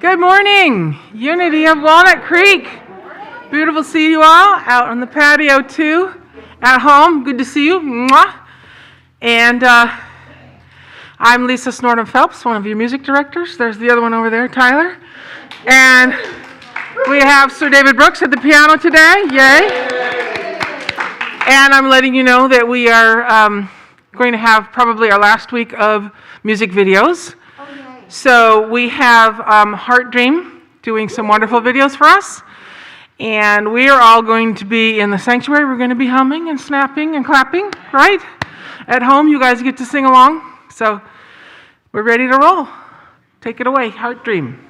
Good morning, Unity of Walnut Creek. Beautiful to see you all out on the patio too. At home, good to see you. Mwah. And I'm Melissa Phillippe, one of your music directors. There's the other one over there, Tyler. And we have Sir David Brooks at the piano today. Yay. And I'm letting you know that we are going to have probably our last week of music videos. So we have Heartdream doing some wonderful videos for us. And we are all going to be in the sanctuary. We're going to be humming and snapping and clapping, right? At home, you guys get to sing along. So we're ready to roll. Take it away, Heartdream.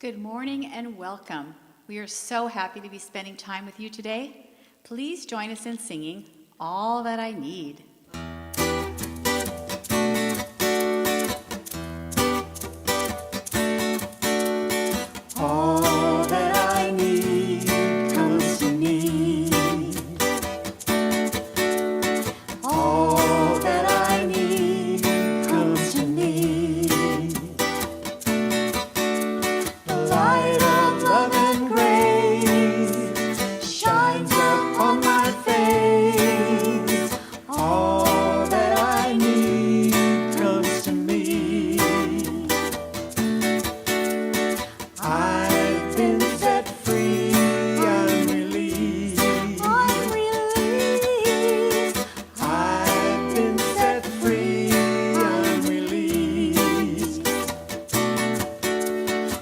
Good morning and welcome. We are so happy to be spending time with you today. Please join us in singing All That I Need. All that I need comes to me. All that I need comes to me. The light of love and grace shines upon my face. All that I need comes to me. I've been set free, I'm released. I'm released. I've been set free, I'm released.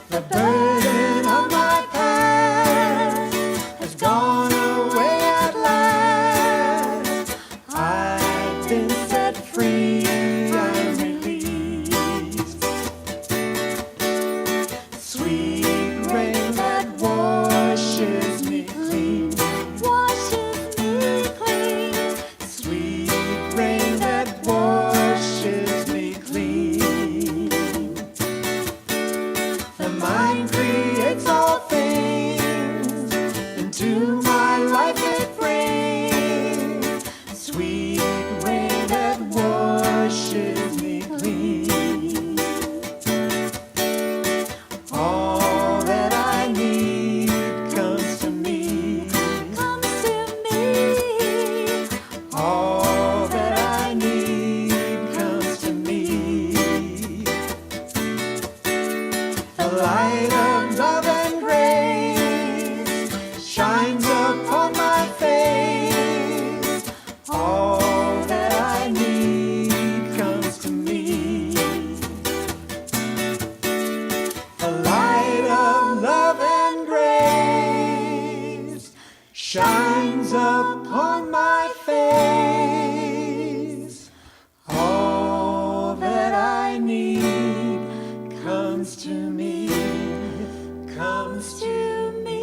The burden of my past has gone away at last. I've been set free, I'm released. Sweet rain that washes me clean, washes me clean. Sweet rain that washes me clean. The mind creates all things, into my life it brings. Sweet rain that washes me clean. All that I need comes to me. Comes to me. All that I need comes to me. The light of love and grace shines upon my face. All that I need comes to me. The light of love and grace shines upon my face. All that I need comes to me, comes to me.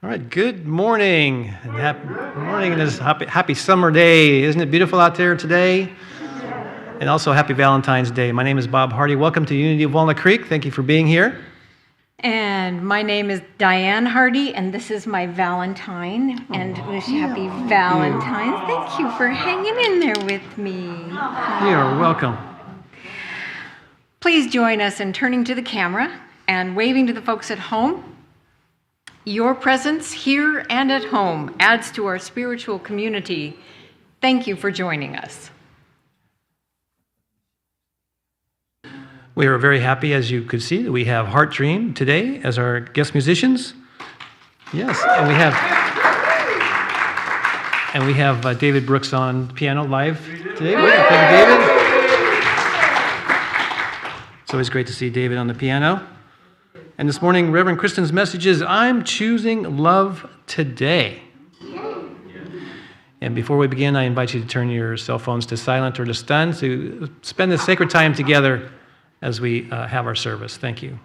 All right, good morning. And happy morning, and this happy summer day. Isn't it beautiful out there today? And also happy Valentine's Day. My name is Bob Hardy. Welcome to Unity of Walnut Creek. Thank you for being here. And my name is Diane Hardy, and this is my Valentine. And wish happy Valentine's. Thank you for hanging in there with me. You're welcome. Please join us in turning to the camera and waving to the folks at home. Your presence here and at home adds to our spiritual community. Thank you for joining us. We are very happy, as you could see, that we have Heartdream today as our guest musicians. Yes, and we have David Brooks on piano live today. Thank you, David. It's always great to see David on the piano. And this morning, Reverend Kristen's message is, I'm choosing love today. And before we begin, I invite you to turn your cell phones to silent or to stun to spend this sacred time together as we have our service. Thank you.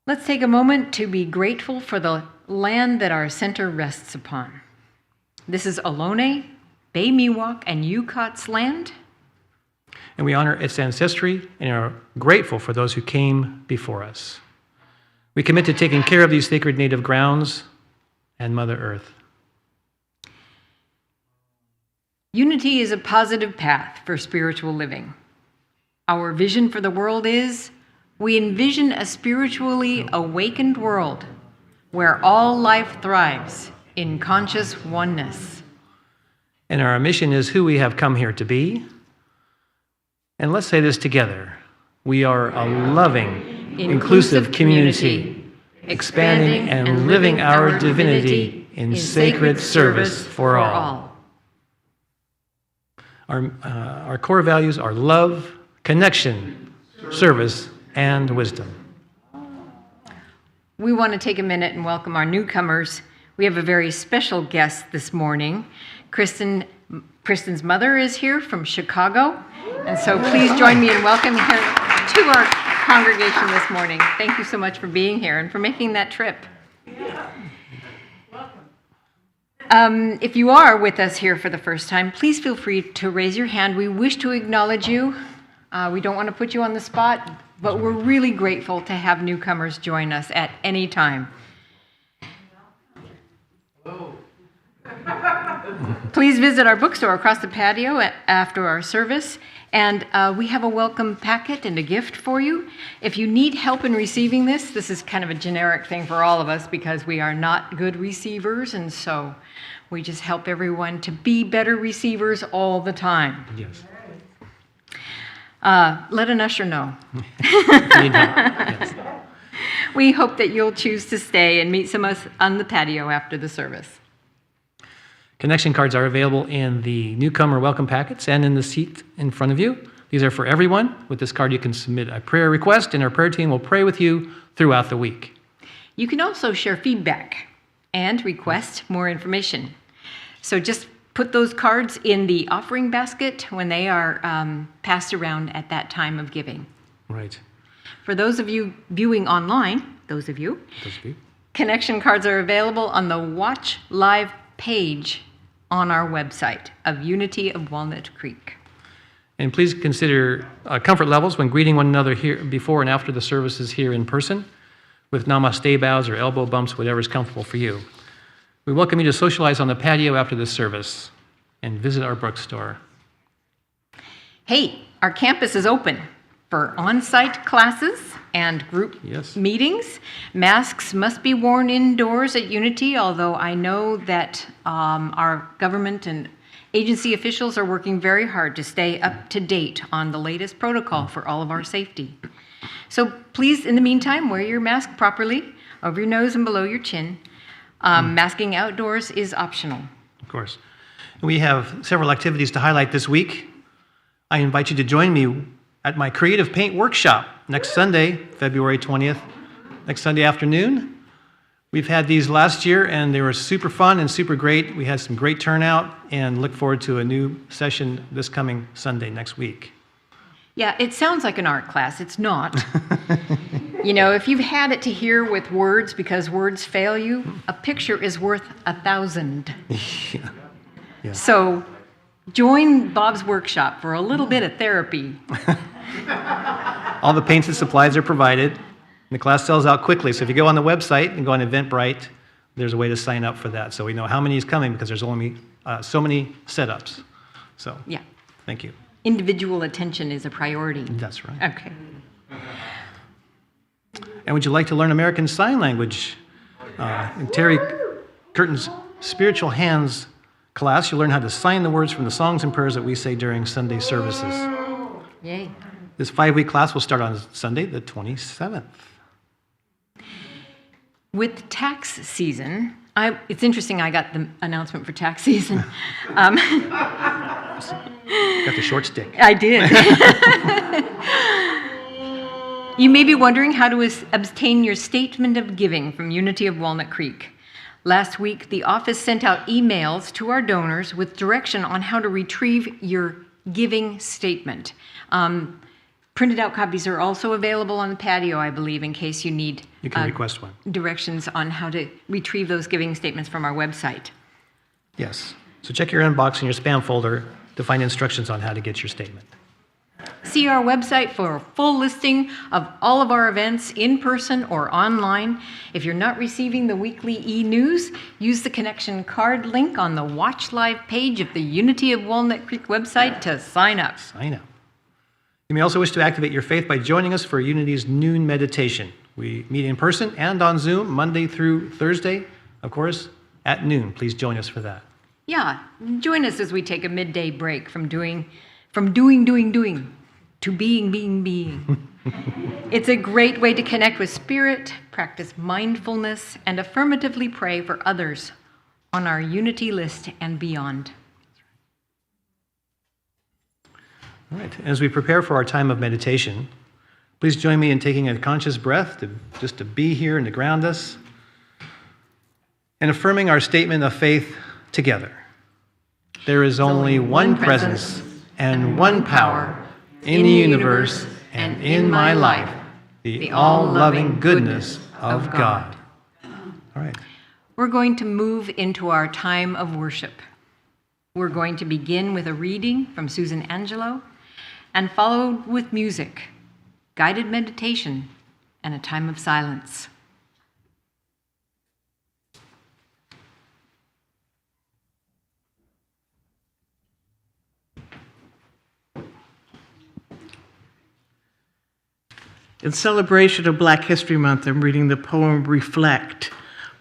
Let's take a moment to be grateful for the land that our center rests upon. This is Ohlone, Bay Miwok, and Ukot's land. And we honor its ancestry and are grateful for those who came before us. We commit to taking care of these sacred native grounds and Mother Earth. Unity is a positive path for spiritual living. Our vision for the world is, we envision a spiritually awakened world where all life thrives in conscious oneness. And our mission is who we have come here to be. And let's say this together. We are a loving, inclusive community, expanding and living our divinity in sacred service for all. Our core values are love, connection, service, and wisdom. We want to take a minute and welcome our newcomers. We have a very special guest this morning. Kristen's mother is here from Chicago, and so please join me in welcoming her to our congregation this morning. Thank you so much for being here and for making that trip. If you are with us here for the first time, please feel free to raise your hand. We wish to acknowledge you. We don't want to put you on the spot, but we're really grateful to have newcomers join us at any time. Please visit our bookstore across the patio after our service, and we have a welcome packet and a gift for you. If you need help in receiving this is kind of a generic thing for all of us because we are not good receivers, and so we just help everyone to be better receivers all the time. Yes. Let an usher know. Need help. Yes. We hope that you'll choose to stay and meet some of us on the patio after the service. Connection cards are available in the newcomer welcome packets and in the seat in front of you. These are for everyone. With this card, you can submit a prayer request, and our prayer team will pray with you throughout the week. You can also share feedback and request more information. So just put those cards in the offering basket when they are passed around at that time of giving. Right. For those of you viewing online, those of you, connection cards are available on the Watch Live page on our website of Unity of Walnut Creek. And please consider comfort levels when greeting one another here before and after the services here in person with namaste bows or elbow bumps, whatever is comfortable for you. We welcome you to socialize on the patio after the service and visit our bookstore. Hey, our campus is open for on-site classes and group meetings. Masks must be worn indoors at Unity, although I know that our government and agency officials are working very hard to stay up to date on the latest protocol for all of our safety. So please, in the meantime, wear your mask properly over your nose and below your chin. Masking outdoors is optional. Of course. We have several activities to highlight this week. I invite you to join me at my Creative Paint Workshop next Sunday, February 20th, next Sunday afternoon. We've had these last year, and they were super fun and super great. We had some great turnout, and look forward to a new session this coming Sunday next week. Yeah, it sounds like an art class. It's not. You know, if you've had it to hear with words because words fail you, a picture is worth 1,000. Yeah. So join Bob's workshop for a little bit of therapy. All the paints and supplies are provided. The class sells out quickly, so if you go on the website and go on Eventbrite, there's a way to sign up for that, so we know how many is coming because there's only so many setups. So, yeah. Thank you. Individual attention is a priority. That's right. Okay. And would you like to learn American Sign Language? In Terry Curtin's Spiritual Hands class, you'll learn how to sign the words from the songs and prayers that we say during Sunday services. Yay. This 5-week class will start on Sunday, the 27th. With tax season, it's interesting, I got the announcement for tax season. Got the short stick. I did. You may be wondering how to obtain your statement of giving from Unity of Walnut Creek. Last week, the office sent out emails to our donors with direction on how to retrieve your giving statement. Printed out copies are also available on the patio, I believe, in case you need You can request one. directions on how to retrieve those giving statements from our website. Yes. So check your inbox and your spam folder to find instructions on how to get your statement. See our website for a full listing of all of our events in person or online. If you're not receiving the weekly e-news, use the connection card link on the Watch Live page of the Unity of Walnut Creek website to sign up. Sign up. You may also wish to activate your faith by joining us for Unity's noon meditation. We meet in person and on Zoom Monday through Thursday, of course, at noon. Please join us for that. Yeah, join us as we take a midday break from doing to being. It's a great way to connect with spirit, practice mindfulness, and affirmatively pray for others on our Unity list and beyond. All right, as we prepare for our time of meditation, please join me in taking a conscious breath just to be here and to ground us, and affirming our statement of faith together. There is only one presence and one power in the universe and in my life, the all-loving goodness of God. All right. We're going to move into our time of worship. We're going to begin with a reading from Susan Angelo and followed with music, guided meditation, and a time of silence. In celebration of Black History Month, I'm reading the poem Reflect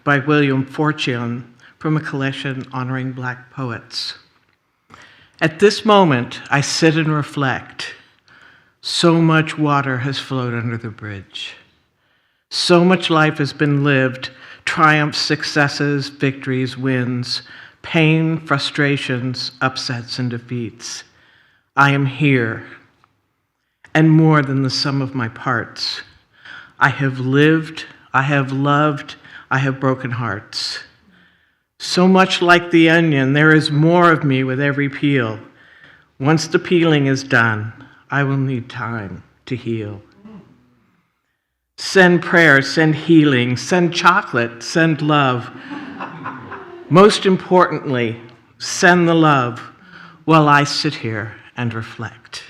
by William Fortune from a collection honoring Black poets. At this moment, I sit and reflect. So much water has flowed under the bridge. So much life has been lived, triumphs, successes, victories, wins, pain, frustrations, upsets, and defeats. I am here, and more than the sum of my parts. I have lived, I have loved, I have broken hearts. So much like the onion, there is more of me with every peel. Once the peeling is done, I will need time to heal. Send prayer, send healing, send chocolate, send love. Most importantly, send the love while I sit here and reflect.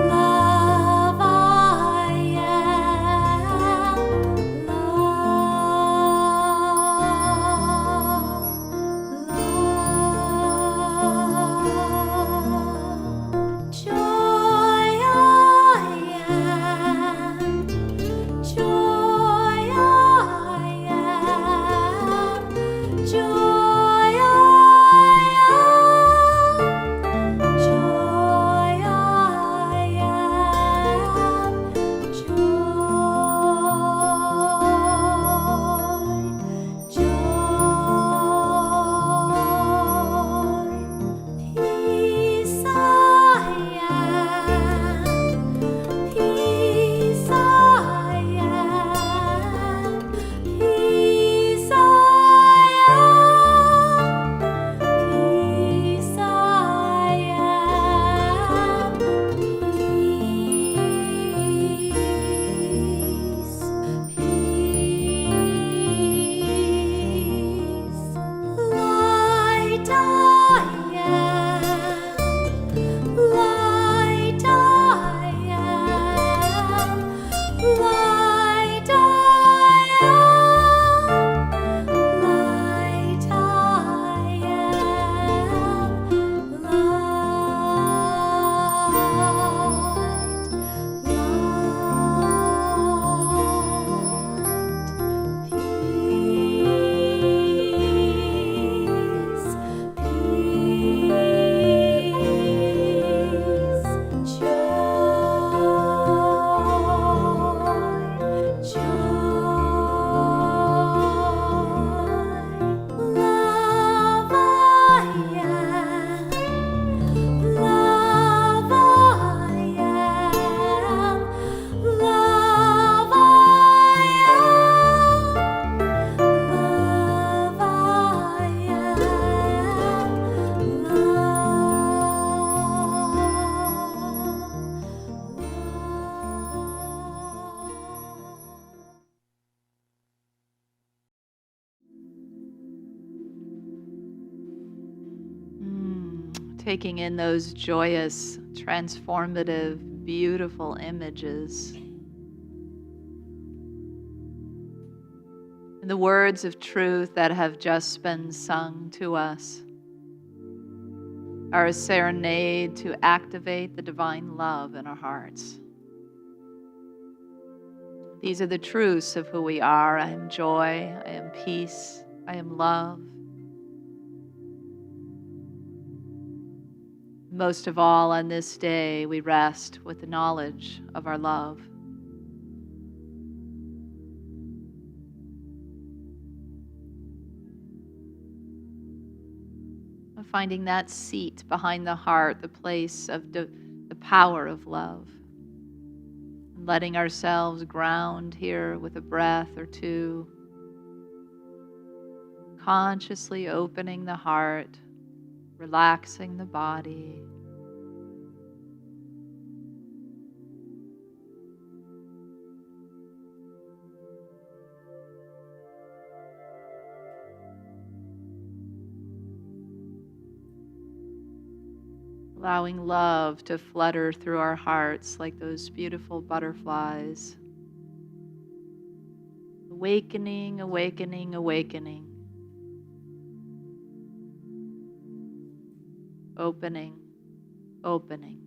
Love I taking in those joyous, transformative, beautiful images. And the words of truth that have just been sung to us are a serenade to activate the divine love in our hearts. These are the truths of who we are. I am joy, I am peace, I am love. Most of all, on this day, we rest with the knowledge of our love. Of finding that seat behind the heart, the place of the power of love. Letting ourselves ground here with a breath or two. Consciously opening the heart, relaxing the body. Allowing love to flutter through our hearts like those beautiful butterflies. Awakening, awakening, awakening. Opening, opening.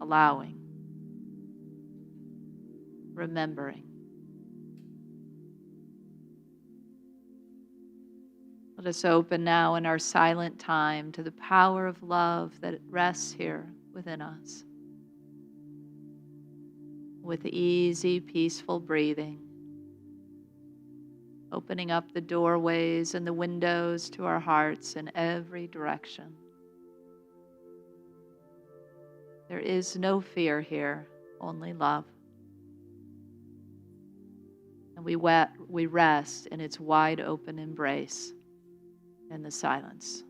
Allowing. Remembering. Let us open now in our silent time to the power of love that rests here within us. With easy, peaceful breathing, opening up the doorways and the windows to our hearts in every direction. There is no fear here, only love. And we rest in its wide open embrace in the silence.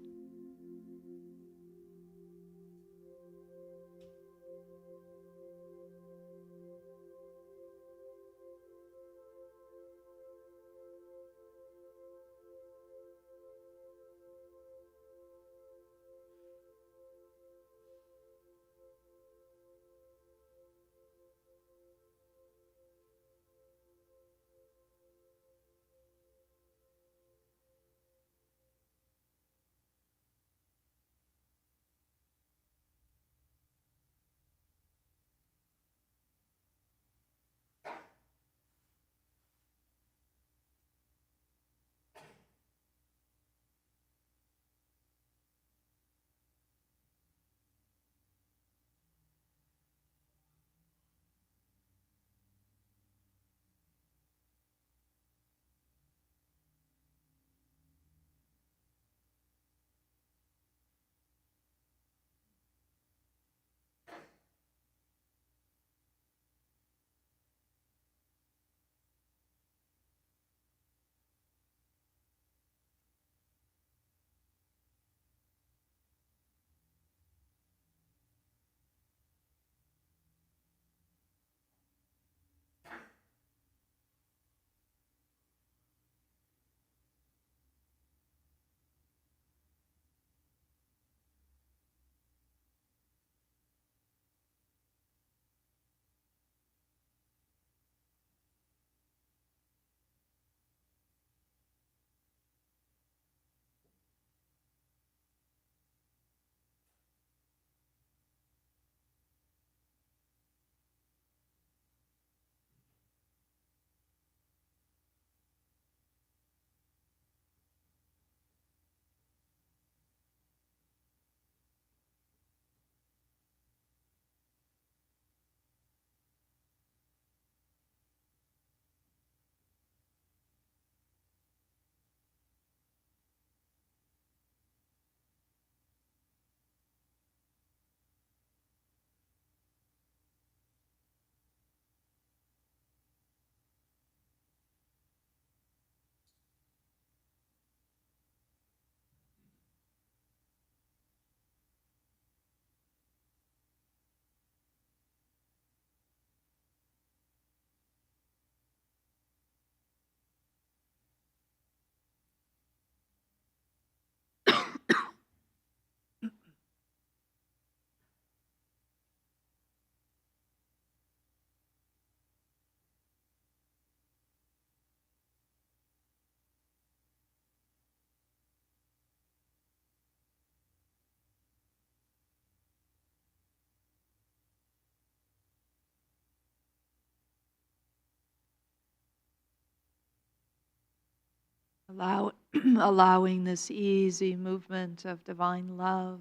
allowing this easy movement of divine love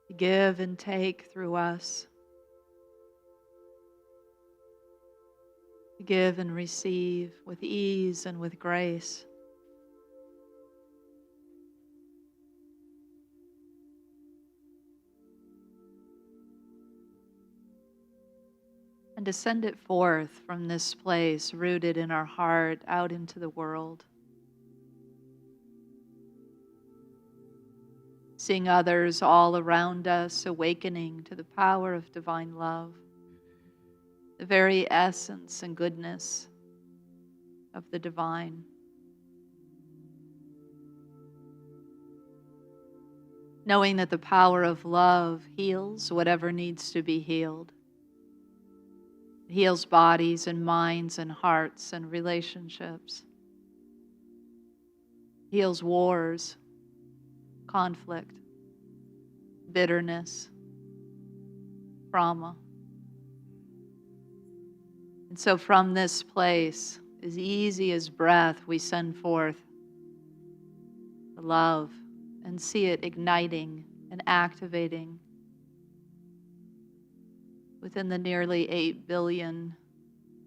to give and take through us, to give and receive with ease and with grace. And to send it forth from this place, rooted in our heart, out into the world. Seeing others all around us awakening to the power of divine love, the very essence and goodness of the divine. Knowing that the power of love heals whatever needs to be healed. It heals bodies and minds and hearts and relationships. It heals wars, conflict, bitterness, trauma. And so from this place, as easy as breath, we send forth the love and see it igniting and activating within the nearly 8 billion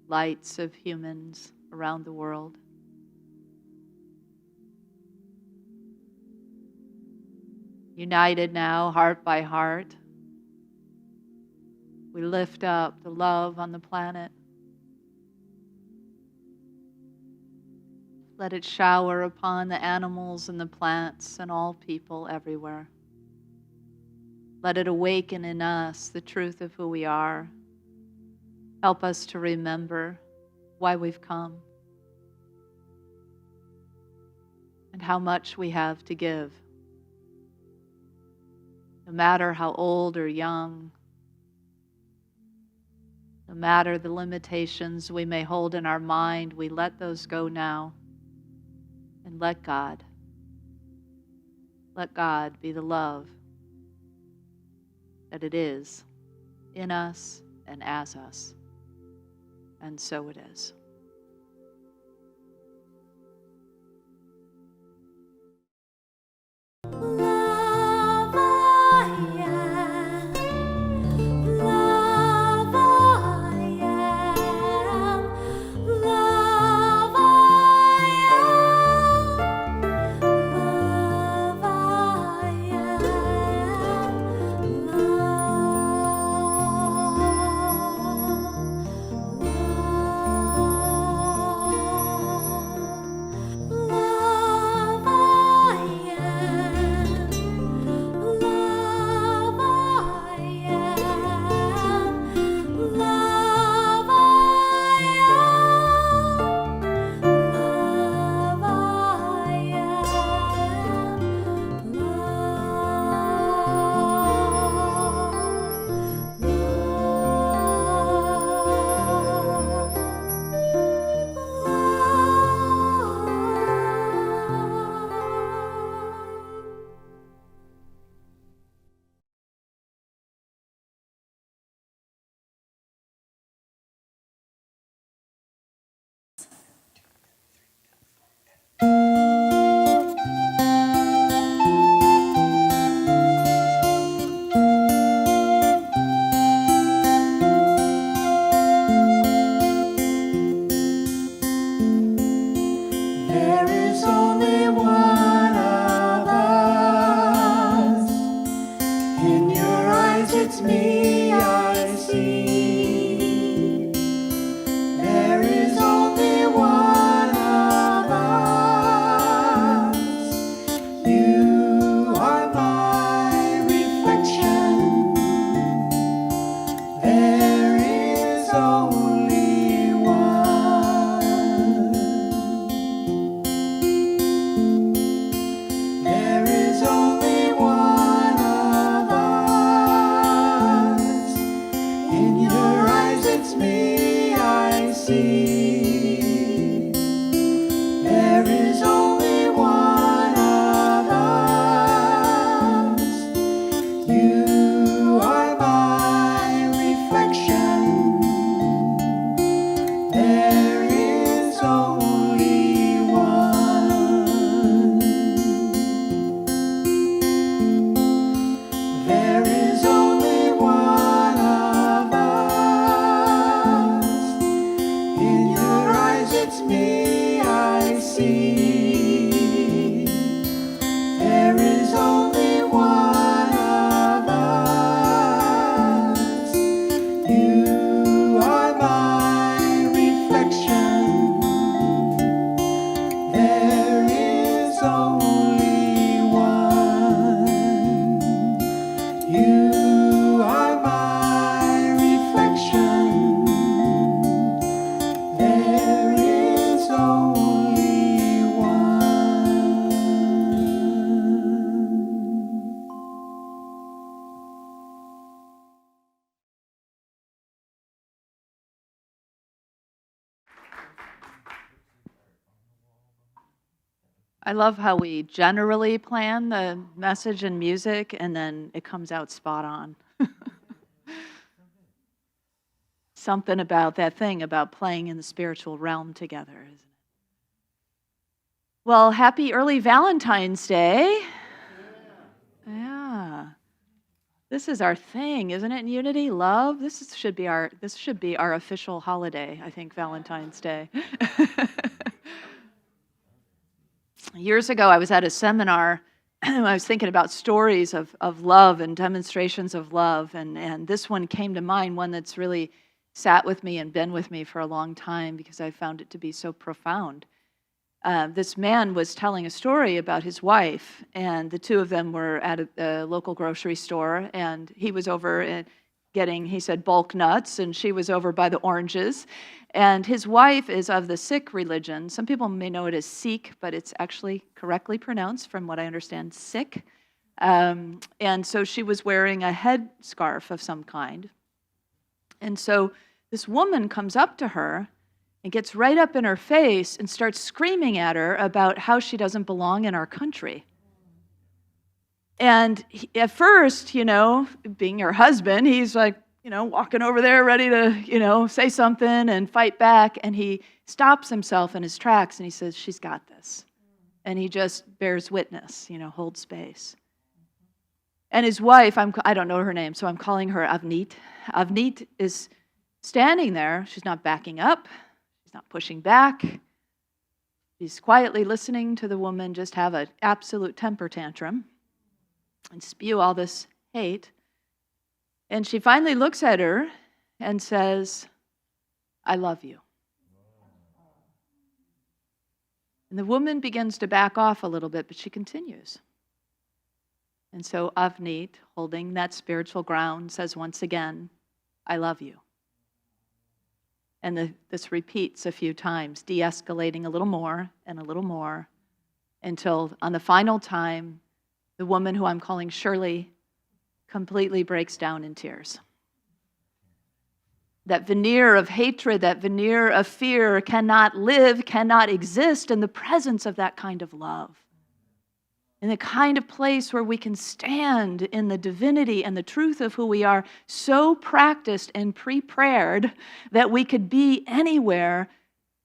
lights of humans around the world. United now, heart by heart, we lift up the love on the planet. Let it shower upon the animals and the plants and all people everywhere. Let it awaken in us the truth of who we are. Help us to remember why we've come and how much we have to give. No matter how old or young, no matter the limitations we may hold in our mind, we let those go now and let God be the love that it is in us and as us. And so it is. Love I love how we generally plan the message and music, and then it comes out spot on. Something about that thing about playing in the spiritual realm together, isn't it? Well, happy early Valentine's Day. Yeah. This is our thing, isn't it, in Unity? Love? This should be our official holiday, I think, Valentine's Day. Years ago, I was at a seminar. I was thinking about stories of love and demonstrations of love, and this one came to mind, one that's really sat with me and been with me for a long time because I found it to be so profound. This man was telling a story about his wife, and the two of them were at a local grocery store, and he was over getting, he said, bulk nuts, and she was over by the oranges. And his wife is of the Sikh religion. Some people may know it as Sikh, but it's actually correctly pronounced, from what I understand, Sikh. And so she was wearing a headscarf of some kind. And so this woman comes up to her and gets right up in her face and starts screaming at her about how she doesn't belong in our country. And at first, being her husband, he's like, walking over there ready to, say something and fight back. And he stops himself in his tracks and he says, she's got this. And he just bears witness, holds space. And his wife, I don't know her name, so I'm calling her Avneet. Avneet is standing there. She's not backing up. She's not pushing back. She's quietly listening to the woman just have an absolute temper tantrum and spew all this hate. And she finally looks at her and says, I love you. And the woman begins to back off a little bit, but she continues. And so Avneet, holding that spiritual ground, says once again, I love you. And this repeats a few times, de-escalating a little more, until on the final time, the woman who I'm calling Shirley completely breaks down in tears. That veneer of hatred, that veneer of fear cannot exist in the presence of that kind of love. In the kind of place where we can stand in the divinity and the truth of who we are, so practiced and prepared that we could be anywhere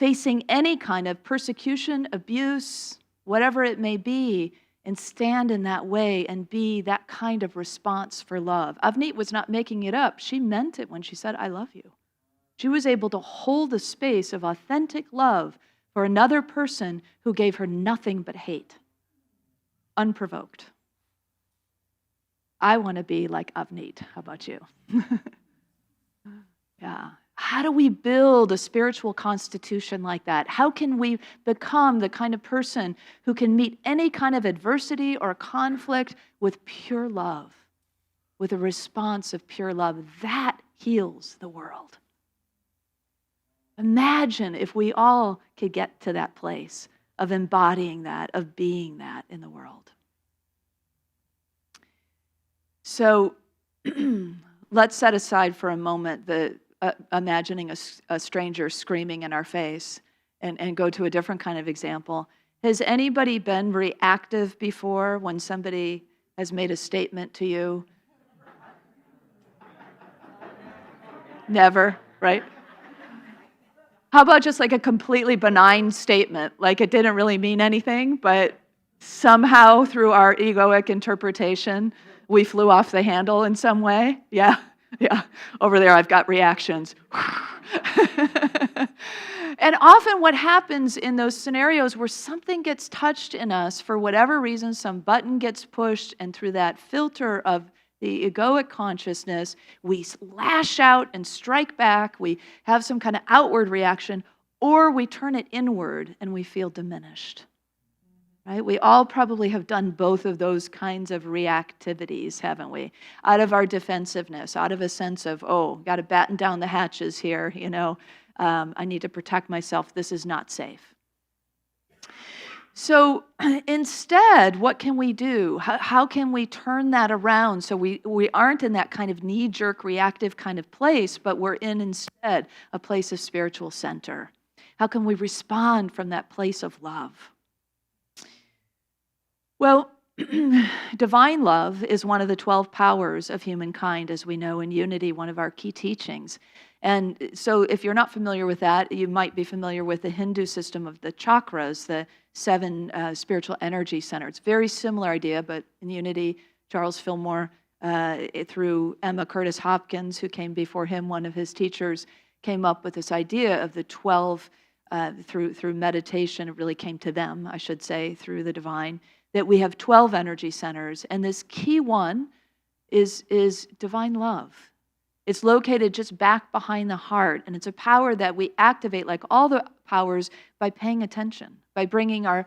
facing any kind of persecution, abuse, whatever it may be, and stand in that way and be that kind of response for love. Avneet was not making it up. She meant it when she said, I love you. She was able to hold the space of authentic love for another person who gave her nothing but hate. Unprovoked. I want to be like Avneet. How about you? Yeah. How do we build a spiritual constitution like that? How can we become the kind of person who can meet any kind of adversity or conflict with pure love, with a response of pure love? That heals the world. Imagine if we all could get to that place of embodying that, of being that in the world. So let's set aside for a moment the imagining a stranger screaming in our face and go to a different kind of example. Has anybody been reactive before when somebody has made a statement to you? Never, right? How about just like a completely benign statement, like it didn't really mean anything, but somehow through our egoic interpretation, we flew off the handle in some way? Yeah. Over there, I've got reactions. And often what happens in those scenarios where something gets touched in us for whatever reason, some button gets pushed, and through that filter of the egoic consciousness, we lash out and strike back, we have some kind of outward reaction, or we turn it inward and we feel diminished. Right? We all probably have done both of those kinds of reactivities, haven't we? Out of our defensiveness, out of a sense of, got to batten down the hatches here, I need to protect myself, this is not safe. So instead, what can we do? How can we turn that around so we aren't in that kind of knee-jerk reactive kind of place, but we're in instead a place of spiritual center? How can we respond from that place of love? Well, divine love is one of the 12 powers of humankind, as we know in Unity, one of our key teachings. And so if you're not familiar with that, you might be familiar with the Hindu system of the chakras, the 7 spiritual energy centers. Very similar idea, but in Unity, Charles Fillmore, through Emma Curtis Hopkins, who came before him, one of his teachers, came up with this idea of the 12, through meditation. It really came to them, I should say, through the divine, that we have 12 energy centers, and this key one is divine love. It's located just back behind the heart, and it's a power that we activate, like all the powers, by paying attention, by bringing our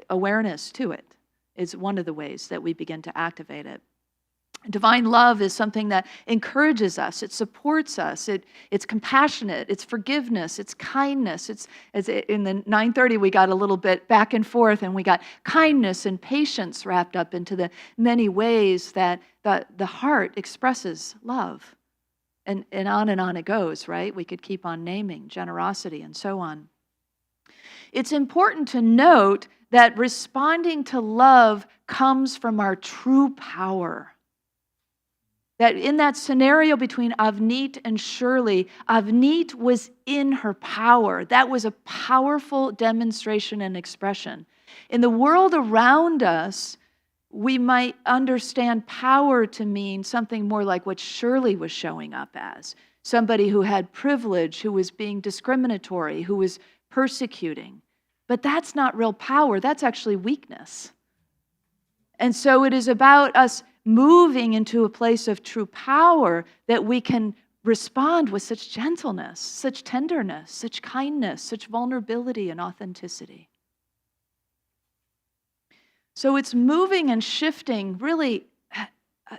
awareness to it. It's one of the ways that we begin to activate it. Divine love is something that encourages us, it supports us, it's compassionate, it's forgiveness, it's kindness. In the 9:30 we got a little bit back and forth, and we got kindness and patience wrapped up into the many ways that the heart expresses love. And on it goes, right? We could keep on naming generosity and so on. It's important to note that responding to love comes from our true power. That in that scenario between Avneet and Shirley, Avneet was in her power. That was a powerful demonstration and expression. In the world around us, we might understand power to mean something more like what Shirley was showing up as. Somebody who had privilege, who was being discriminatory, who was persecuting. But that's not real power. That's actually weakness. And so it is about us moving into a place of true power that we can respond with such gentleness, such tenderness, such kindness, such vulnerability and authenticity. So it's moving and shifting really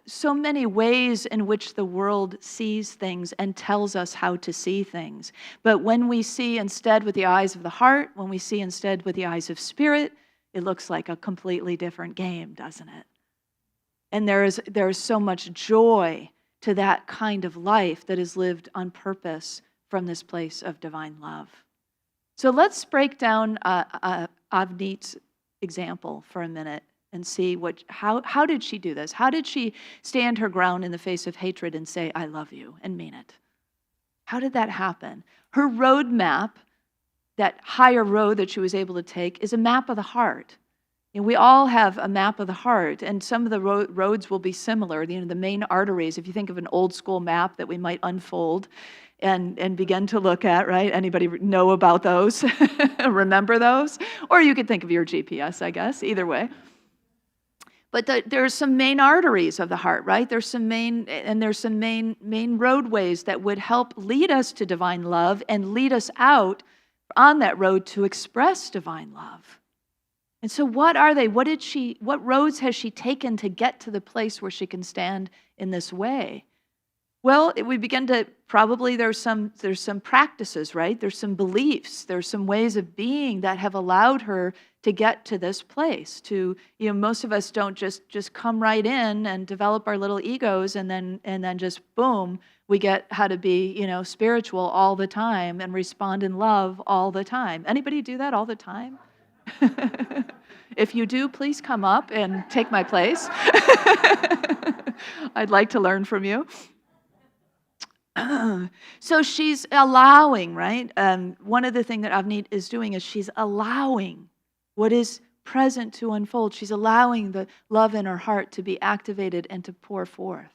so many ways in which the world sees things and tells us how to see things. But when we see instead with the eyes of the heart, when we see instead with the eyes of spirit, it looks like a completely different game, doesn't it? And there is so much joy to that kind of life that is lived on purpose from this place of divine love. So let's break down Avneet's example for a minute and see how did she do this? How did she stand her ground in the face of hatred and say, I love you, and mean it? How did that happen? Her roadmap, that higher road that she was able to take, is a map of the heart. And we all have a map of the heart, and some of the roads will be similar. The main arteries, if you think of an old school map that we might unfold and begin to look at, right? Anybody know about those? Remember those? Or you could think of your GPS, I guess, either way. But there's some main arteries of the heart, right? There's some main roadways that would help lead us to divine love and lead us out on that road to express divine love. And so what are they? What roads has she taken to get to the place where she can stand in this way? Well, we begin to there's some practices, right? There's some beliefs, there's some ways of being that have allowed her to get to this place. Most of us don't just come right in and develop our little egos and then just boom, we get how to be, spiritual all the time and respond in love all the time. Anybody do that all the time? If you do, please come up and take my place. I'd like to learn from you. So she's allowing, right? One of the things that Avneet is doing is she's allowing what is present to unfold. She's allowing the love in her heart to be activated and to pour forth.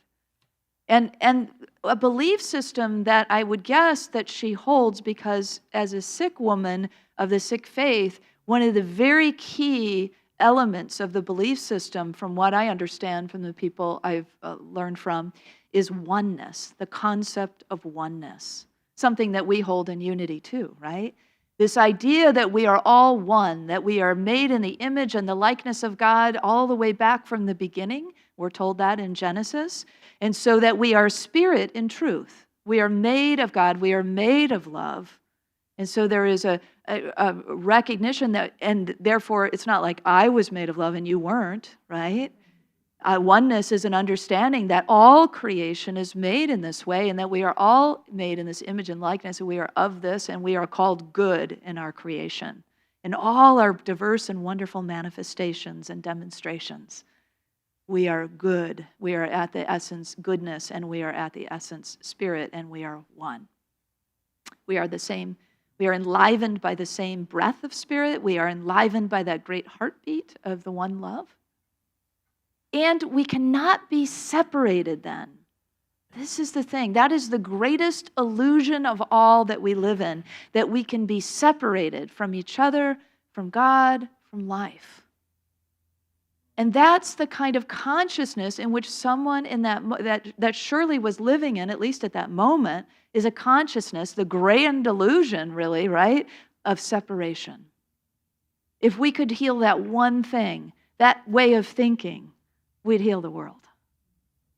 And a belief system that I would guess that she holds, because as a Sikh woman of the Sikh faith, one of the very key elements of the belief system, from what I understand from the people I've learned from, is oneness, the concept of oneness, something that we hold in Unity too, right? This idea that we are all one, that we are made in the image and the likeness of God all the way back from the beginning. We're told that in Genesis. And so that we are spirit in truth. We are made of God. We are made of love. And so there is a recognition that, and therefore it's not like I was made of love and you weren't, right? Oneness is an understanding that all creation is made in this way, and that we are all made in this image and likeness, and we are of this, and we are called good in our creation. in all our diverse and wonderful manifestations and demonstrations. We are good. We are at the essence goodness, and we are at the essence spirit, and we are one. We are the same. We are enlivened by the same breath of spirit. We are enlivened by that great heartbeat of the one love. And we cannot be separated then. This is the thing. That is the greatest illusion of all that we live in, that we can be separated from each other, from God, from life. And that's the kind of consciousness in which someone in that Shirley was living in, at least at that moment, is a consciousness, the grand illusion, really, right, of separation. If we could heal that one thing, that way of thinking, we'd heal the world.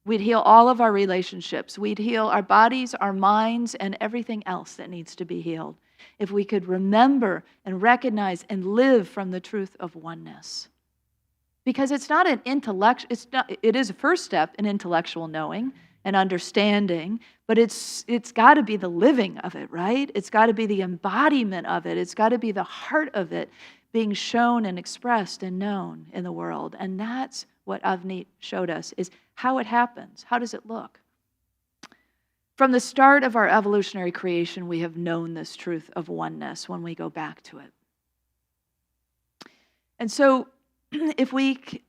We'd heal all of our relationships. We'd heal our bodies, our minds, and everything else that needs to be healed. If we could remember and recognize and live from the truth of oneness. Because it's not an it is a first step in intellectual knowing and understanding, but it's got to be the living of it, right? It's got to be the embodiment of it. It's got to be the heart of it being shown and expressed and known in the world. And that's what Avneet showed us, is how it happens. How does it look? From the start of our evolutionary creation, we have known this truth of oneness when we go back to it. And so, if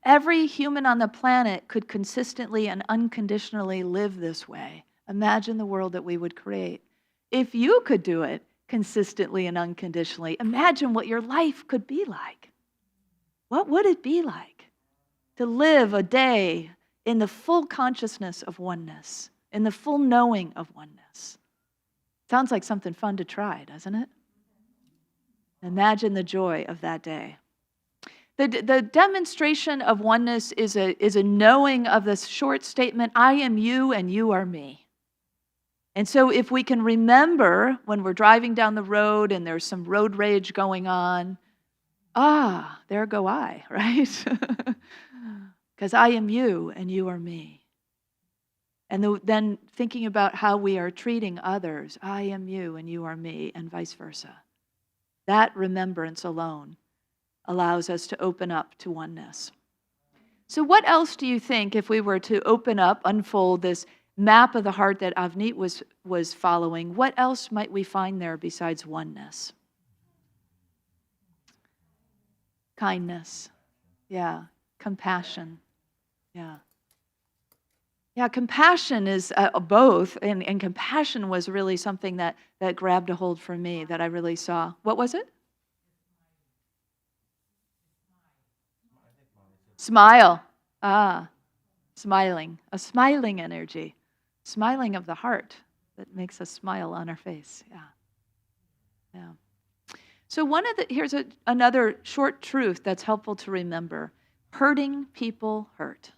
every human on the planet could consistently and unconditionally live this way, imagine the world that we would create. If you could do it consistently and unconditionally, imagine what your life could be like. What would it be like to live a day in the full consciousness of oneness, in the full knowing of oneness? Sounds like something fun to try, doesn't it? Imagine the joy of that day. The demonstration of oneness is a knowing of this short statement, I am you and you are me. And so if we can remember when we're driving down the road and there's some road rage going on, there go I, right? Because I am you and you are me. And then thinking about how we are treating others, I am you and you are me, and vice versa. That remembrance alone allows us to open up to oneness. So what else do you think, if we were to open up, unfold this map of the heart that Avneet was following, what else might we find there besides oneness? Kindness. Yeah. Compassion. Yeah. Yeah, compassion is both, and compassion was really something that grabbed a hold for me, that I really saw. What was it? Smile. Smiling. A smiling energy. Smiling of the heart that makes us smile on our face. Yeah. So here's another short truth that's helpful to remember. Hurting people hurt.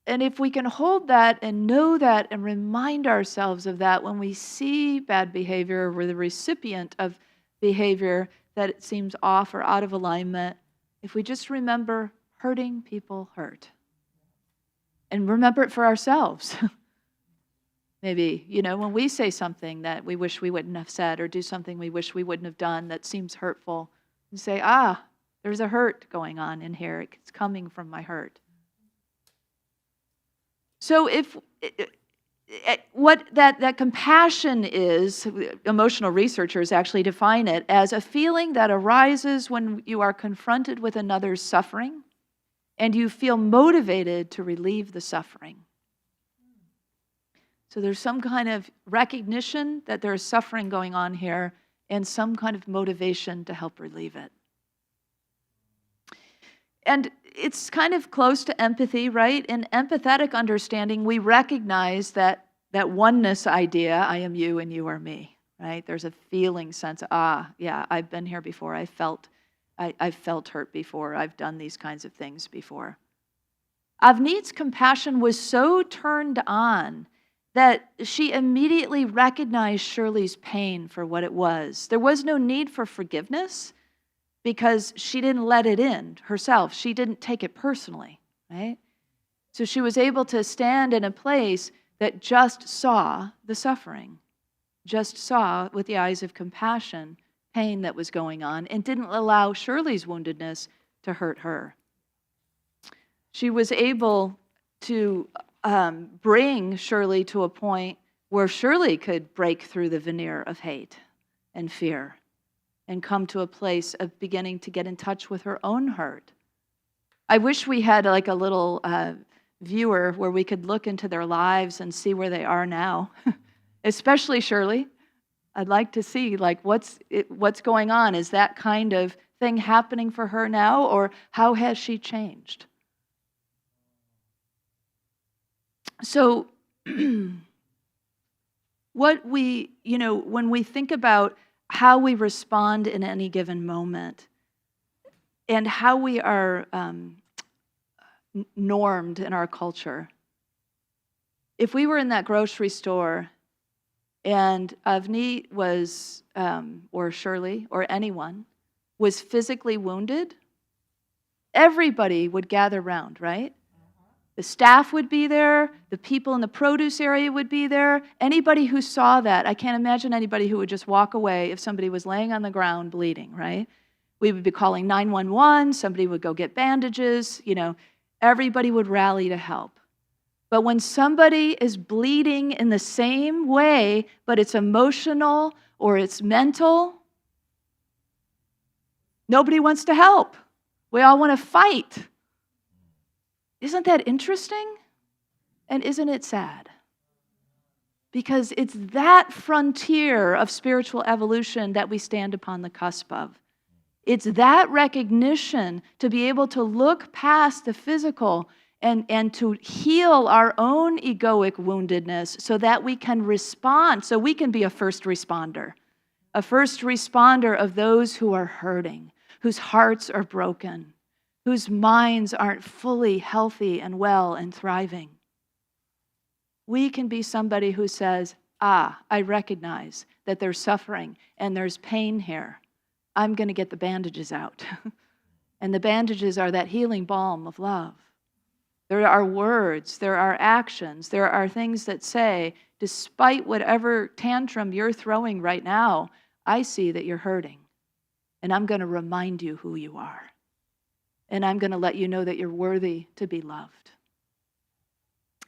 And if we can hold that and know that and remind ourselves of that when we see bad behavior, or we're the recipient of behavior that it seems off or out of alignment, if we just remember hurting people hurt. And remember it for ourselves. Maybe, when we say something that we wish we wouldn't have said, or do something we wish we wouldn't have done that seems hurtful, and say, there's a hurt going on in here. It's coming from my hurt. So what that compassion is, emotional researchers actually define it as a feeling that arises when you are confronted with another's suffering and you feel motivated to relieve the suffering. So there's some kind of recognition that there's suffering going on here and some kind of motivation to help relieve it. And it's kind of close to empathy, right? In empathetic understanding, we recognize that oneness idea, I am you and you are me, right? There's a feeling sense, I've been here before. I've felt hurt before. I've done these kinds of things before. Avneet's compassion was so turned on that she immediately recognized Shirley's pain for what it was. There was no need for forgiveness, because she didn't let it in herself. She didn't take it personally, right? So she was able to stand in a place that just saw the suffering just saw with the eyes of compassion pain that was going on and didn't allow Shirley's woundedness to hurt her. She was able to bring Shirley to a point where Shirley could break through the veneer of hate and fear and come to a place of beginning to get in touch with her own hurt. I wish we had like a little viewer where we could look into their lives and see where they are now, especially Shirley. I'd like to see like what's going on. Is that kind of thing happening for her now, or how has she changed? So what we, when we think about how we respond in any given moment and how we are normed in our culture, if we were in that grocery store and Avni was, or Shirley, or anyone, was physically wounded, everybody would gather around, right? The staff would be there, the people in the produce area would be there. Anybody who saw that, I can't imagine anybody who would just walk away if somebody was laying on the ground bleeding, right? We would be calling 911, somebody would go get bandages, everybody would rally to help. But when somebody is bleeding in the same way, but it's emotional or it's mental, nobody wants to help. We all want to fight. Isn't that interesting? And isn't it sad? Because it's that frontier of spiritual evolution that we stand upon the cusp of. It's that recognition to be able to look past the physical and to heal our own egoic woundedness so that we can respond, so we can be a first responder of those who are hurting, whose hearts are broken, whose minds aren't fully healthy and well and thriving. We can be somebody who says, I recognize that there's suffering and there's pain here. I'm going to get the bandages out. And the bandages are that healing balm of love. There are words, there are actions, there are things that say, despite whatever tantrum you're throwing right now, I see that you're hurting. And I'm going to remind you who you are. And I'm going to let you know that you're worthy to be loved.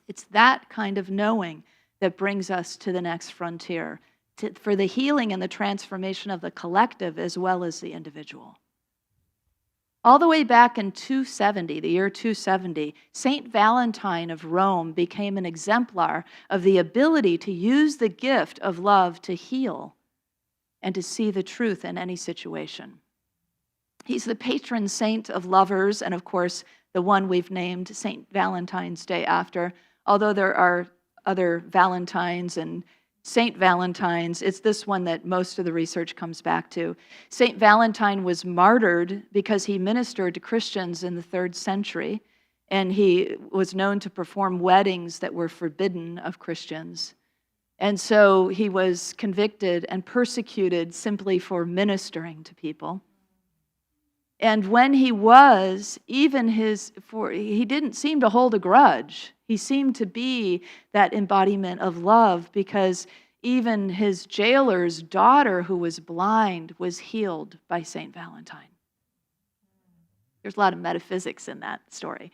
It's that kind of knowing that brings us to the next frontier, for the healing and the transformation of the collective as well as the individual. All the way back in 270, the year 270, Saint Valentine of Rome became an exemplar of the ability to use the gift of love to heal and to see the truth in any situation. He's the patron saint of lovers, and of course, the one we've named Saint Valentine's Day after. Although there are other Valentines and Saint Valentine's, it's this one that most of the research comes back to. Saint Valentine was martyred because he ministered to Christians in the 3rd century, and he was known to perform weddings that were forbidden of Christians. And so he was convicted and persecuted simply for ministering to people. And when he was, he didn't seem to hold a grudge. He seemed to be that embodiment of love, because even his jailer's daughter, who was blind, was healed by Saint Valentine. There's a lot of metaphysics in that story.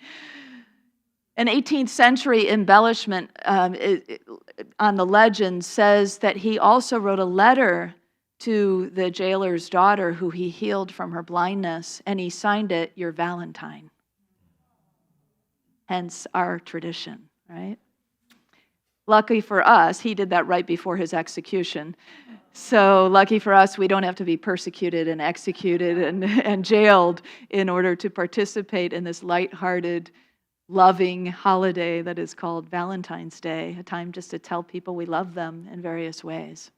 An 18th century embellishment on the legend says that he also wrote a letter to the jailer's daughter who he healed from her blindness, and he signed it, "Your Valentine." Hence our tradition, right? Lucky for us, he did that right before his execution. So lucky for us, we don't have to be persecuted and executed and jailed in order to participate in this lighthearted, loving holiday that is called Valentine's Day, a time just to tell people we love them in various ways.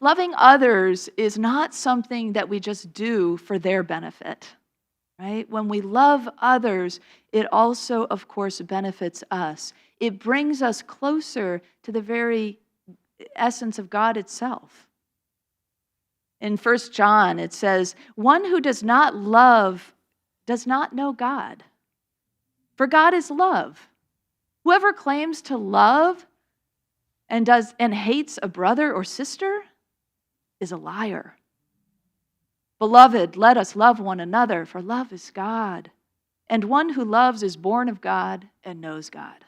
Loving others is not something that we just do for their benefit, right? When we love others, it also, of course, benefits us. It brings us closer to the very essence of God itself. In 1 John, it says, "One who does not love does not know God, for God is love. Whoever claims to love and hates a brother or sister is a liar. Beloved, let us love one another, for love is God. And one who loves is born of God and knows God.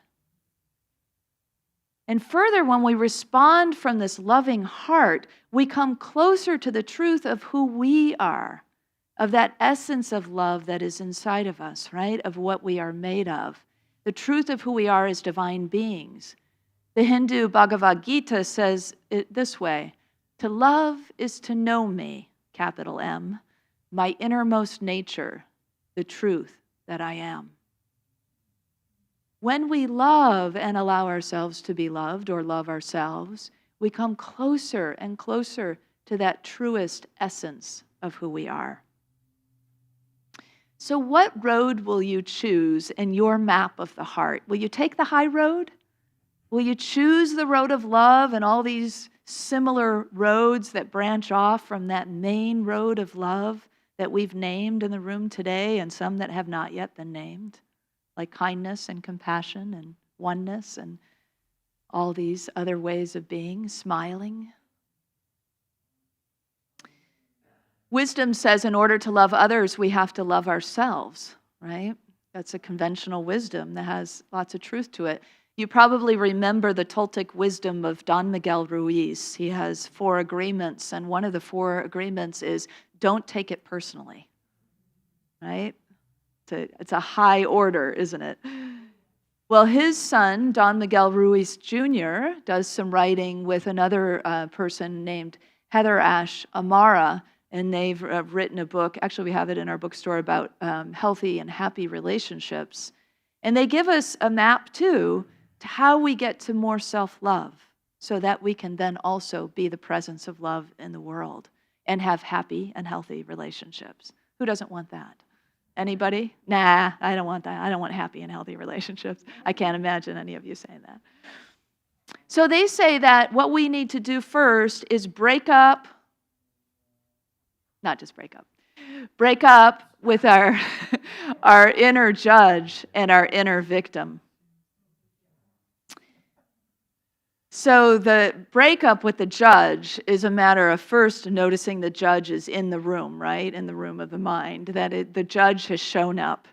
And further, when we respond from this loving heart, we come closer to the truth of who we are, of that essence of love that is inside of us, right? Of what we are made of. The truth of who we are as divine beings. The Hindu Bhagavad Gita says it this way: to love is to know me, capital M, my innermost nature, the truth that I am. When we love and allow ourselves to be loved or love ourselves, we come closer and closer to that truest essence of who we are. So what road will you choose in your map of the heart? Will you take the high road? Will you choose the road of love and all these similar roads that branch off from that main road of love that we've named in the room today, and some that have not yet been named, like kindness and compassion and oneness and all these other ways of being, smiling? Wisdom says in order to love others, we have to love ourselves, right? That's a conventional wisdom that has lots of truth to it. You probably remember the Toltec wisdom of Don Miguel Ruiz. He has 4 agreements, and one of the 4 agreements is don't take it personally, right? It's a high order, isn't it? Well, his son, Don Miguel Ruiz Jr., does some writing with another person named Heather Ash Amara, and they've written a book. Actually, we have it in our bookstore about healthy and happy relationships. And they give us a map, too, to how we get to more self-love so that we can then also be the presence of love in the world and have happy and healthy relationships. Who doesn't want that? Anybody? Nah, I don't want that. I don't want happy and healthy relationships. I can't imagine any of you saying that. So they say that what we need to do first is break up, not just break up with our, our inner judge and our inner victim. So the breakup with the judge is a matter of first noticing the judge is in the room, right? In the room of the mind, that the judge has shown up.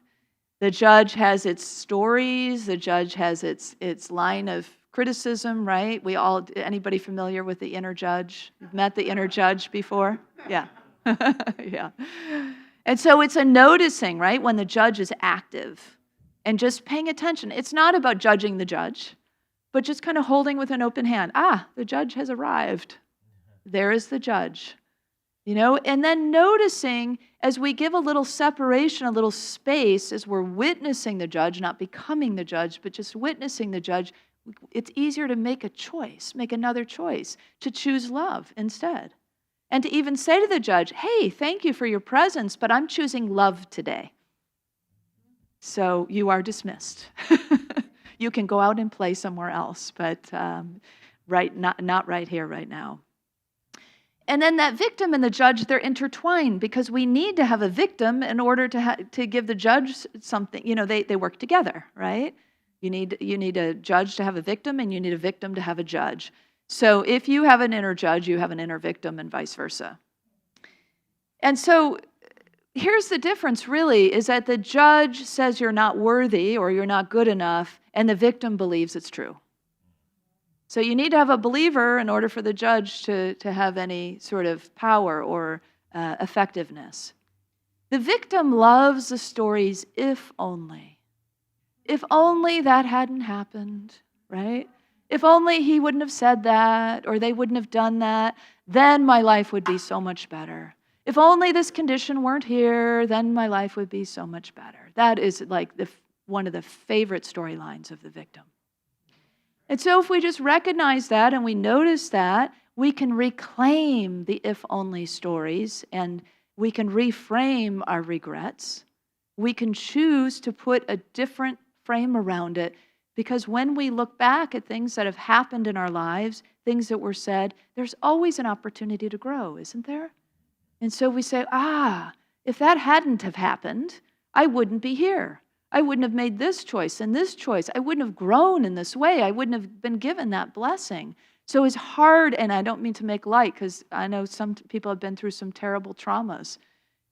The judge has its stories. The judge has its line of criticism, right? Anybody familiar with the inner judge? You've met the inner judge before? Yeah. Yeah. And so it's a noticing, right? When the judge is active and just paying attention. It's not about judging the judge, but just kind of holding with an open hand. The judge has arrived. There is the judge. And then noticing as we give a little separation, a little space, as we're witnessing the judge, not becoming the judge, but just witnessing the judge, it's easier to make another choice, to choose love instead. And to even say to the judge, hey, thank you for your presence, but I'm choosing love today. So you are dismissed. You can go out and play somewhere else, but not right here, right now. And then that victim and the judge, they're intertwined because we need to have a victim in order to give the judge something. They work together, right? You need a judge to have a victim, and you need a victim to have a judge. So if you have an inner judge, you have an inner victim, and vice versa. And so here's the difference, really, is that the judge says you're not worthy or you're not good enough, and the victim believes it's true. So you need to have a believer in order for the judge to have any sort of power or effectiveness. The victim loves the stories, if only. If only that hadn't happened, right? If only he wouldn't have said that or they wouldn't have done that, then my life would be so much better. If only this condition weren't here, then my life would be so much better. That is like one of the favorite storylines of the victim. And so if we just recognize that and we notice that, we can reclaim the if-only stories and we can reframe our regrets. We can choose to put a different frame around it, because when we look back at things that have happened in our lives, things that were said, there's always an opportunity to grow, isn't there? And so we say, if that hadn't have happened, I wouldn't be here. I wouldn't have made this choice and this choice. I wouldn't have grown in this way. I wouldn't have been given that blessing. So it's hard, and I don't mean to make light, because I know some people have been through some terrible traumas.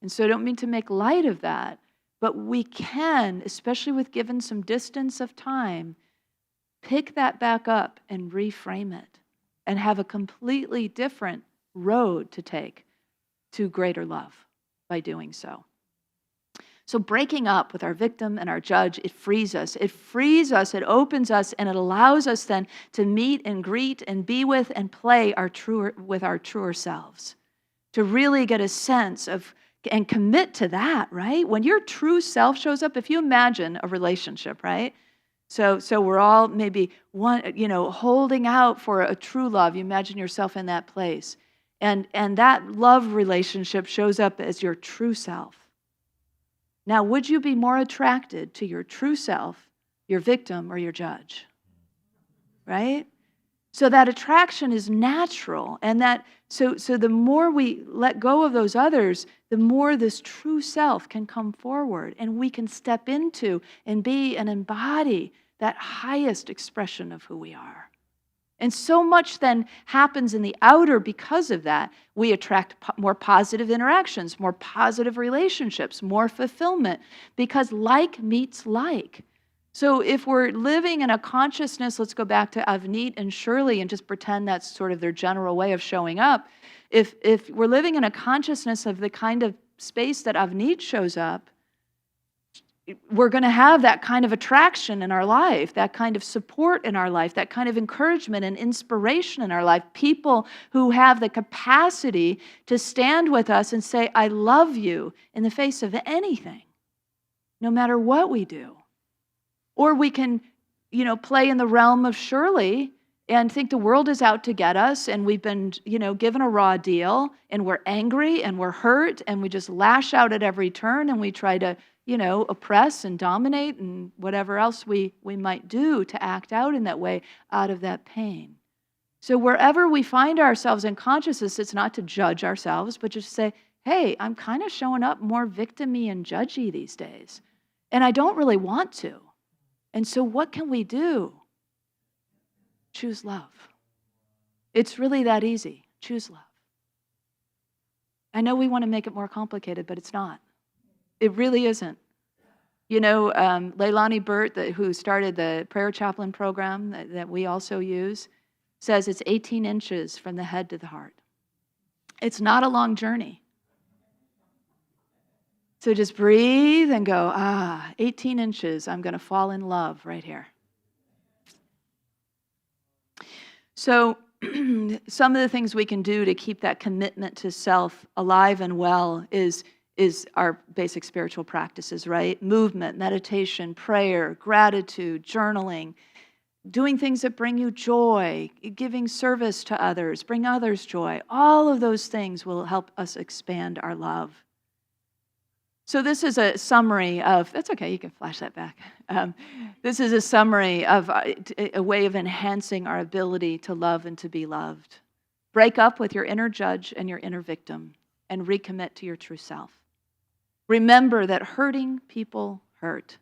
And so I don't mean to make light of that. But we can, especially with given some distance of time, pick that back up and reframe it and have a completely different road to take to greater love by doing so. So breaking up with our victim and our judge, it frees us. It frees us, it opens us, and it allows us then to meet and greet and be with and play with our truer selves. To really get a sense of and commit to that, right? When your true self shows up, if you imagine a relationship, right? So we're all maybe holding out for a true love. You imagine yourself in that place. And that love relationship shows up as your true self. Now, would you be more attracted to your true self, your victim, or your judge? Right? So that attraction is natural, and so the more we let go of those others, the more this true self can come forward, and we can step into and be and embody that highest expression of who we are. And so much then happens in the outer because of that. We attract more positive interactions, more positive relationships, more fulfillment, because like meets like. So if we're living in a consciousness, let's go back to Avneet and Shirley and just pretend that's sort of their general way of showing up. If we're living in a consciousness of the kind of space that Avneet shows up, we're going to have that kind of attraction in our life, that kind of support in our life, that kind of encouragement and inspiration in our life. People who have the capacity to stand with us and say, I love you in the face of anything, no matter what we do. Or we can, play in the realm of Shirley and think the world is out to get us, and we've been, given a raw deal, and we're angry and we're hurt, and we just lash out at every turn, and we try to, oppress and dominate and whatever else we might do to act out in that way out of that pain. So wherever we find ourselves in consciousness, it's not to judge ourselves, but just say, hey, I'm kind of showing up more victim-y and judgy these days, and I don't really want to. And so what can we do? Choose love. It's really that easy. Choose love. I know we want to make it more complicated, but it's not. It really isn't. Leilani Burt, who started the Prayer Chaplain program that we also use, says it's 18 inches from the head to the heart. It's not a long journey. So just breathe and go, 18 inches, I'm going to fall in love right here. So some of the things we can do to keep that commitment to self alive and well is our basic spiritual practices, right? Movement, meditation, prayer, gratitude, journaling, doing things that bring you joy, giving service to others, bring others joy. All of those things will help us expand our love. So this is a summary of, that's okay, you can flash that back. This is a summary of a way of enhancing our ability to love and to be loved. Break up with your inner judge and your inner victim and recommit to your true self. Remember that hurting people hurt.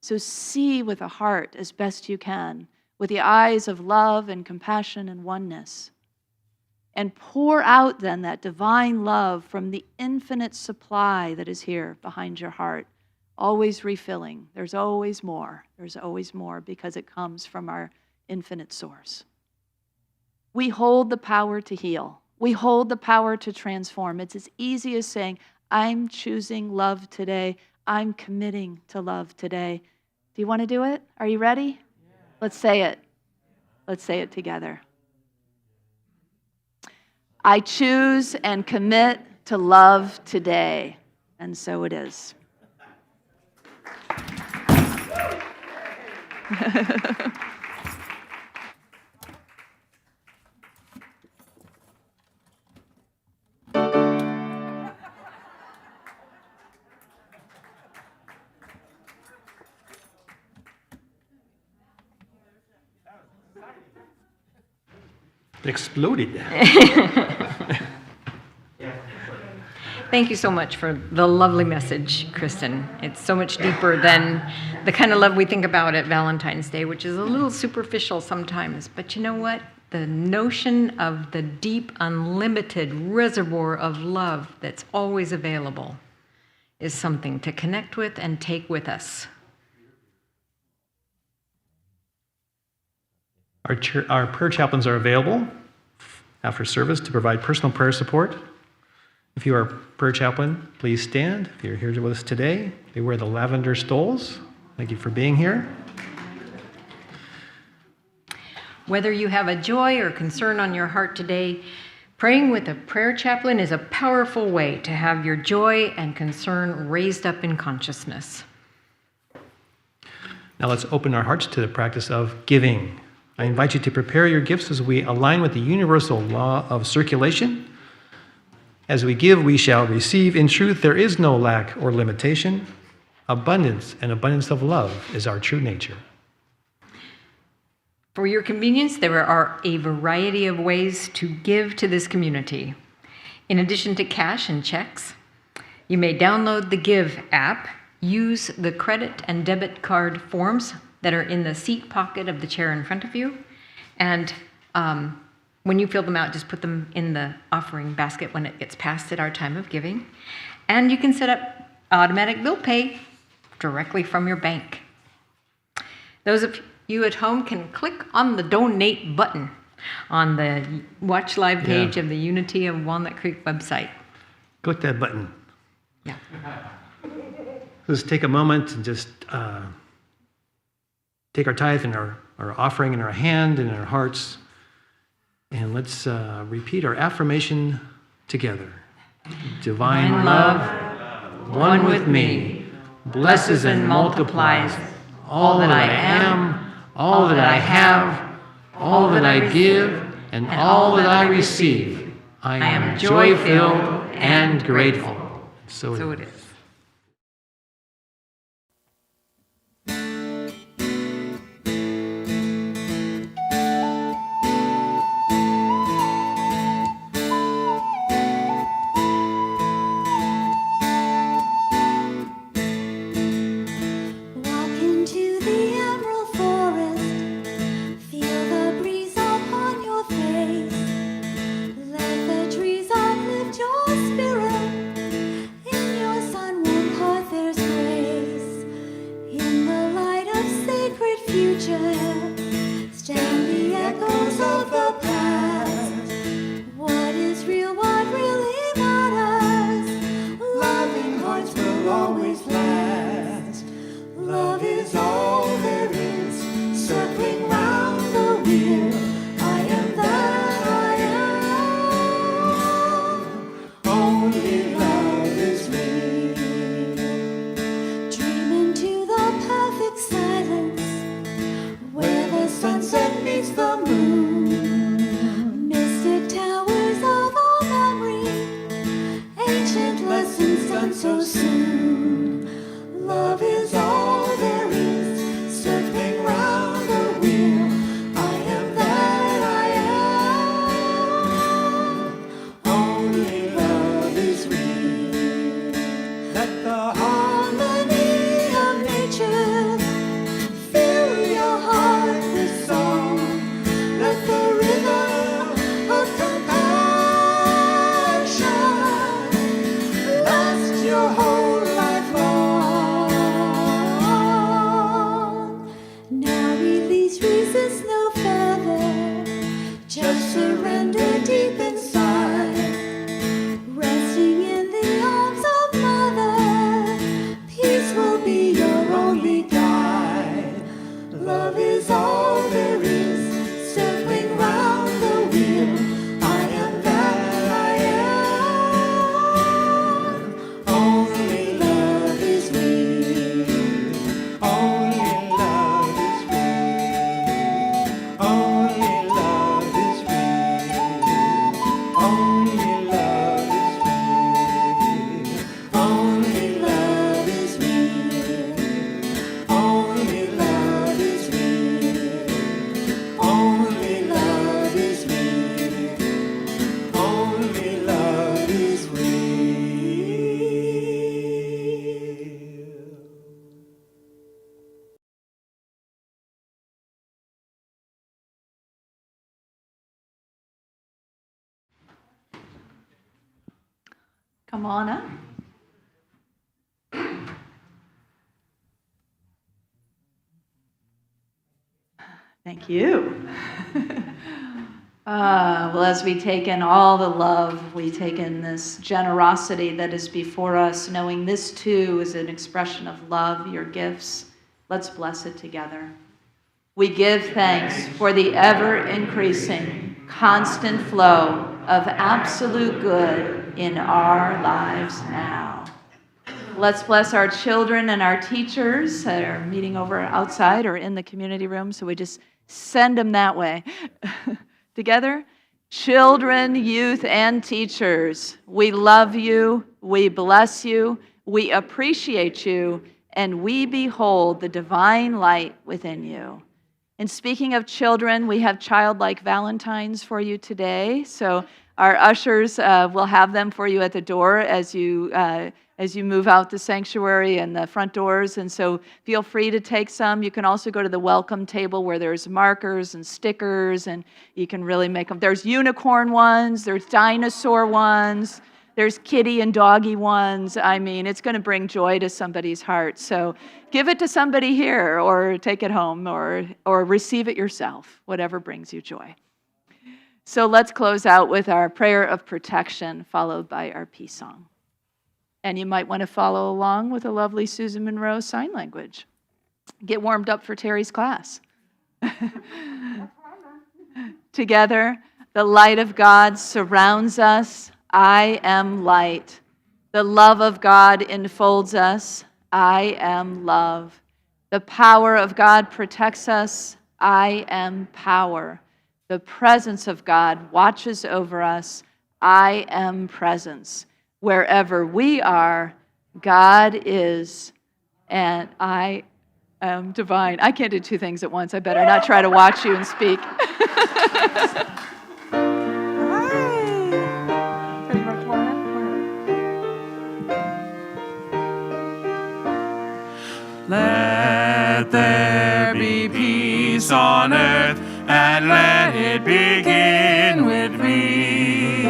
So see with a heart as best you can, with the eyes of love and compassion and oneness. And pour out then that divine love from the infinite supply that is here behind your heart, always refilling. There's always more. There's always more because it comes from our infinite source. We hold the power to heal. We hold the power to transform. It's as easy as saying, I'm choosing love today. I'm committing to love today. Do you want to do it? Are you ready? Let's say it. Let's say it together. I choose and commit to love today. And so it is. It exploded. Thank you so much for the lovely message, Kristen. It's so much deeper than the kind of love we think about at Valentine's Day, which is a little superficial sometimes. But you know what? The notion of the deep, unlimited reservoir of love that's always available is something to connect with and take with us. Our prayer chaplains are available after service to provide personal prayer support. If you are a prayer chaplain, please stand. If you're here with us today, they wear the lavender stoles. Thank you for being here. Whether you have a joy or concern on your heart today, praying with a prayer chaplain is a powerful way to have your joy and concern raised up in consciousness. Now let's open our hearts to the practice of giving. I invite you to prepare your gifts as we align with the universal law of circulation. As we give, we shall receive. In truth, there is no lack or limitation. Abundance and abundance of love is our true nature. For your convenience, there are a variety of ways to give to this community. In addition to cash and checks, you may download the Give app, use the credit and debit card forms that are in the seat pocket of the chair in front of you, and when you fill them out, just put them in the offering basket when it gets passed at our time of giving. And you can set up automatic bill pay directly from your bank. Those of you at home can click on the donate button on the Watch Live page of the Unity of Walnut Creek website. Click that button. Yeah. Let's take a moment and just take our tithe and our offering in our hand and in our hearts, and let's repeat our affirmation together. Divine love, one with me, blesses and multiplies all that I am, all that I have, all that I give, and all that I receive. I am joy-filled and grateful. So it is. Your spirit in your sun. Come on up. Thank you. Well, as we take in all the love, we take in this generosity that is before us, knowing this too is an expression of love, your gifts. Let's bless it together. We give thanks for the ever-increasing, constant flow of absolute good in our lives now. Let's bless our children and our teachers that are meeting over outside or in the community room, so we just send them that way. Together, children, youth, and teachers, we love you, we bless you, we appreciate you, and we behold the divine light within you. And speaking of children, we have childlike Valentines for you today. So our ushers will have them for you at the door as you move out the sanctuary and the front doors. And so feel free to take some. You can also go to the welcome table where there's markers and stickers, and you can really make them. There's unicorn ones, there's dinosaur ones, there's kitty and doggy ones. I mean, it's going to bring joy to somebody's heart. So give it to somebody here, or take it home, or receive it yourself, whatever brings you joy. So let's close out with our prayer of protection, followed by our peace song. And you might want to follow along with a lovely Susan Monroe sign language. Get warmed up for Terry's class. Together, the light of God surrounds us. I am light. The love of God enfolds us. I am love. The power of God protects us. I am power. The presence of God watches over us. I am presence. Wherever we are, God is, and I am divine. I can't do two things at once. I better not try to watch you and speak. Let there be peace on earth, and let it begin with me.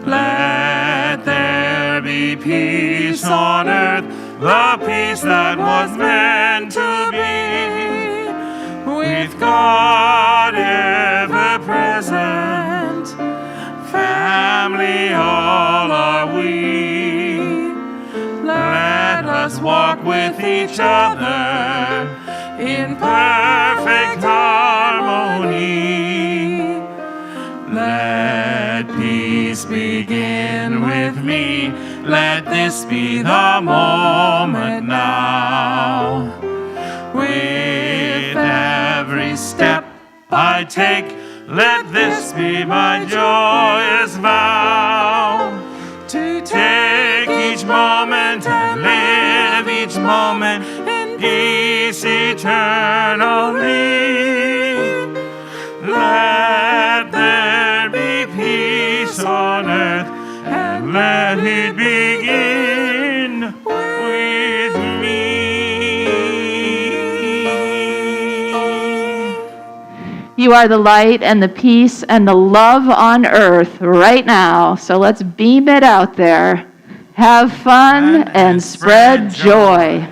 Let there be peace on earth, the peace that was meant to be, with God ever present, family all are we. Let us walk with each other in perfect harmony. Let peace begin with me. Let this be the moment now. With every step I take, let this be my joyous vow. To take each moment and live each moment in peace eternally. Let there be peace on earth, and let it begin with me. You are the light and the peace and the love on earth right now. So let's beam it out there. Have fun and spread joy.